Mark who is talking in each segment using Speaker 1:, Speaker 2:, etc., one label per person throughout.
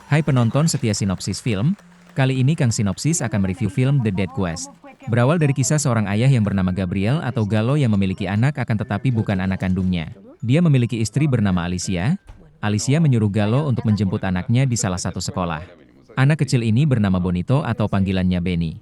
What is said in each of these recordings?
Speaker 1: Hai penonton setia Sinopsis Film, kali ini Kang Sinopsis akan mereview film The Dead Quest. Berawal dari kisah seorang ayah yang bernama Gabriel atau Galo yang memiliki anak akan tetapi bukan anak kandungnya. Dia memiliki istri bernama Alicia. Alicia menyuruh Galo untuk menjemput anaknya di salah satu sekolah. Anak kecil ini bernama Bonito atau panggilannya Benny.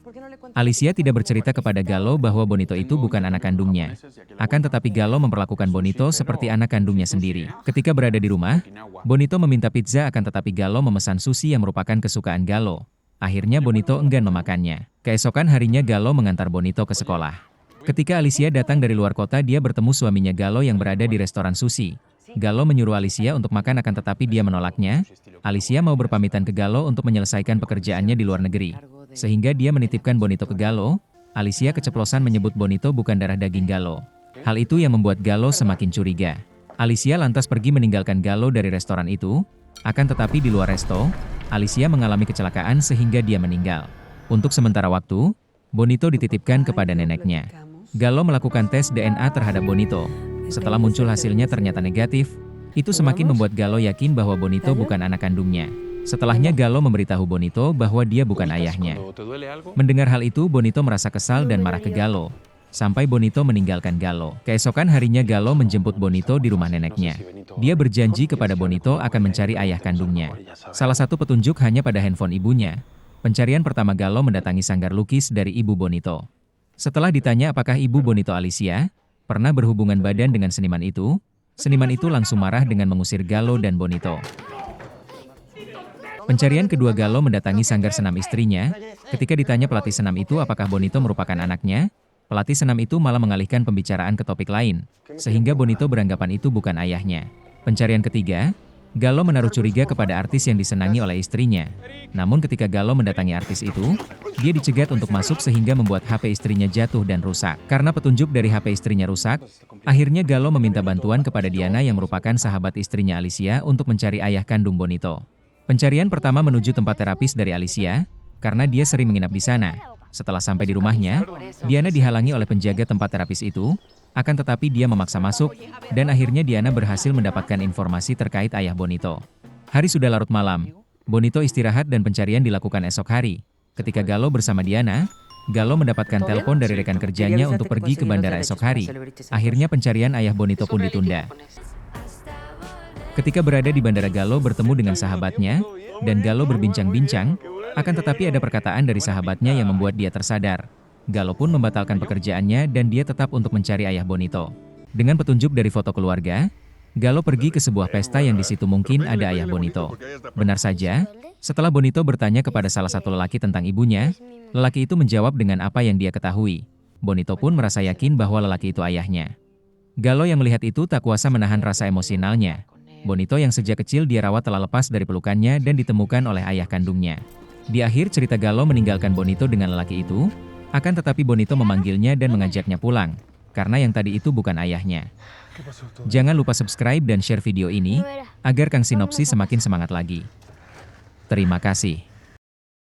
Speaker 1: Alicia tidak bercerita kepada Galo bahwa Bonito itu bukan anak kandungnya. Akan tetapi Galo memperlakukan Bonito seperti anak kandungnya sendiri. Ketika berada di rumah, Bonito meminta pizza akan tetapi Galo memesan sushi yang merupakan kesukaan Galo. Akhirnya Bonito enggan memakannya. Keesokan harinya Galo mengantar Bonito ke sekolah. Ketika Alicia datang dari luar kota, dia bertemu suaminya Galo yang berada di restoran sushi. Galo menyuruh Alicia untuk makan akan tetapi dia menolaknya. Alicia mau berpamitan ke Galo untuk menyelesaikan pekerjaannya di luar negeri. Sehingga dia menitipkan Bonito ke Galo. Alicia keceplosan menyebut Bonito bukan darah daging Galo. Hal itu yang membuat Galo semakin curiga. Alicia lantas pergi meninggalkan Galo dari restoran itu. Akan tetapi di luar resto, Alicia mengalami kecelakaan sehingga dia meninggal. Untuk sementara waktu, Bonito dititipkan kepada neneknya. Galo melakukan tes DNA terhadap Bonito. Setelah muncul hasilnya ternyata negatif, itu semakin membuat Galo yakin bahwa Bonito bukan anak kandungnya. Setelahnya Galo memberitahu Bonito bahwa dia bukan ayahnya. Mendengar hal itu, Bonito merasa kesal dan marah ke Galo. Sampai Bonito meninggalkan Galo. Keesokan harinya Galo menjemput Bonito di rumah neneknya. Dia berjanji kepada Bonito akan mencari ayah kandungnya. Salah satu petunjuk hanya pada handphone ibunya. Pencarian pertama Galo mendatangi sanggar lukis dari ibu Bonito. Setelah ditanya apakah ibu Bonito Alicia pernah berhubungan badan dengan seniman itu langsung marah dengan mengusir Galo dan Bonito. Pencarian kedua Galo mendatangi sanggar senam istrinya. Ketika ditanya pelatih senam itu apakah Bonito merupakan anaknya, pelatih senam itu malah mengalihkan pembicaraan ke topik lain, sehingga Bonito beranggapan itu bukan ayahnya. Pencarian ketiga, Galo menaruh curiga kepada artis yang disenangi oleh istrinya. Namun ketika Galo mendatangi artis itu, dia dicegat untuk masuk sehingga membuat HP istrinya jatuh dan rusak. Karena petunjuk dari HP istrinya rusak, akhirnya Galo meminta bantuan kepada Diana yang merupakan sahabat istrinya Alicia untuk mencari ayah kandung Bonito. Pencarian pertama menuju tempat terapis dari Alicia, karena dia sering menginap di sana. Setelah sampai di rumahnya, Diana dihalangi oleh penjaga tempat terapis itu, akan tetapi dia memaksa masuk, dan akhirnya Diana berhasil mendapatkan informasi terkait ayah Bonito. Hari sudah larut malam, Bonito istirahat dan pencarian dilakukan esok hari. Ketika Galo bersama Diana, Galo mendapatkan telepon dari rekan kerjanya untuk pergi ke bandara esok hari. Akhirnya pencarian ayah Bonito pun ditunda. Ketika berada di bandara, Galo bertemu dengan sahabatnya, dan Galo berbincang-bincang, akan tetapi ada perkataan dari sahabatnya yang membuat dia tersadar. Galo pun membatalkan pekerjaannya dan dia tetap untuk mencari ayah Bonito. Dengan petunjuk dari foto keluarga, Galo pergi ke sebuah pesta yang di situ mungkin ada ayah Bonito. Benar saja, setelah Bonito bertanya kepada salah satu lelaki tentang ibunya, lelaki itu menjawab dengan apa yang dia ketahui. Bonito pun merasa yakin bahwa lelaki itu ayahnya. Galo yang melihat itu tak kuasa menahan rasa emosionalnya. Bonito yang sejak kecil dia rawat telah lepas dari pelukannya dan ditemukan oleh ayah kandungnya. Di akhir cerita Galo meninggalkan Bonito dengan lelaki itu, akan tetapi Bonito memanggilnya dan mengajaknya pulang, karena yang tadi itu bukan ayahnya. Jangan lupa subscribe dan share video ini, agar Kang Sinopsis semakin semangat lagi. Terima kasih.